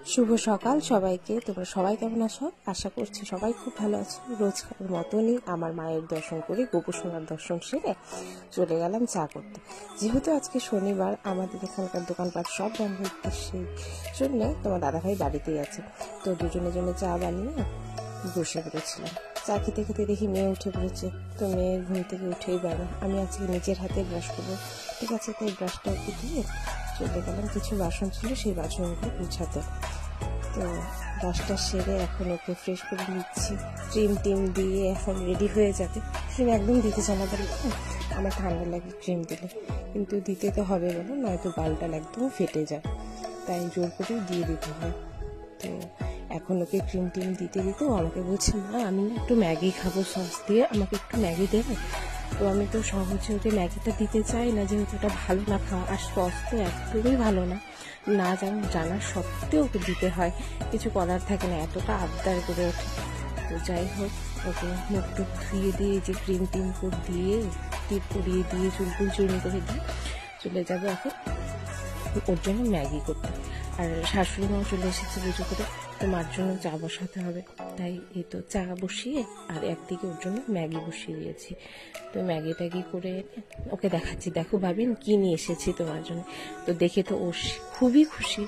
শুভ সকাল সবাইকে। তোমরা সবাই কেমন আছো? আশা করছি সবাই খুব ভালো আছো। রোজকার মতনই আমার মায়ের দর্শন করে, গোপুসোনার দর্শন সেরে চলে গেলাম চা করতে। যেহেতু আজকে শনিবার, আমাদের এখানকার দোকানপাট সব বন্ধ, সেই জন্যে তোমার দাদাভাই বাড়িতেই আছে। তো দুজনের জন্য চা বানিয়ে বসে পড়েছিলাম। চা খেতে খেতে দেখি মেয়ে উঠে পড়েছে। তো মেয়ের ঘুম থেকে উঠেই বেরো, আমি আজকে নিজের হাতে ব্রাশ করবো, ঠিক আছে? তাই ব্রাশটা ওকে দিয়ে চলে গেলাম। কিছু বাসন ছিল, সেই বাসনগুলো গুছাতে। তো ব্রাশটা সেরে এখন ওকে ফ্রেশ করে নিচ্ছি। ক্রিম টিম দিয়ে এখন রেডি হয়ে যাবে। ক্রিম একদম দিতে চায় না, বলে আমার ঠান্ডা লাগে ক্রিম দিলে, কিন্তু দিতে তো হবে বলো, নয়তো গালটাল একদম ফেটে যায়, তাই জোর করেই দিয়ে দিতে হয়। তো এখন ওকে ক্রিম টিম দিতে দিতেও আমাকে বলছে, না আমি একটু ম্যাগি খাবো সস দিয়ে, আমাকে একটু ম্যাগি দেবে। তো আমি তো সহজে ওকে ম্যাগিটা দিতে চাই না, যেহেতু ওটা ভালো না খাওয়া, আর সস তো একদমই ভালো না, না জানা সত্ত্বেও ওকে দিতে হয়, কিছু করার থাকে না, এতটা আবদার করে ওঠে। তো যাই হোক, ওকে মুখ টুক ধুয়ে দিয়ে, যে ক্রিম টিম করে দিয়ে, টিপ করিয়ে দিয়ে, চুলকুল চুরি করে দিয়ে চলে যাবে এখন ওর জন্য ম্যাগি করতে। আর শাশুড়ি মাও চলে এসেছে পুজো করে, তো মার জন্য চা বসাতে হবে। তাই এই তো চা বসিয়ে আর একদিকে ওর জন্য ম্যাগি বসিয়ে দিয়েছি। তো ম্যাগি ট্যাগি করে ওকে দেখাচ্ছি, দেখো ভাবিন কি নিয়ে এসেছি তোমার জন্য। তো দেখে তো ও খুবই খুশি।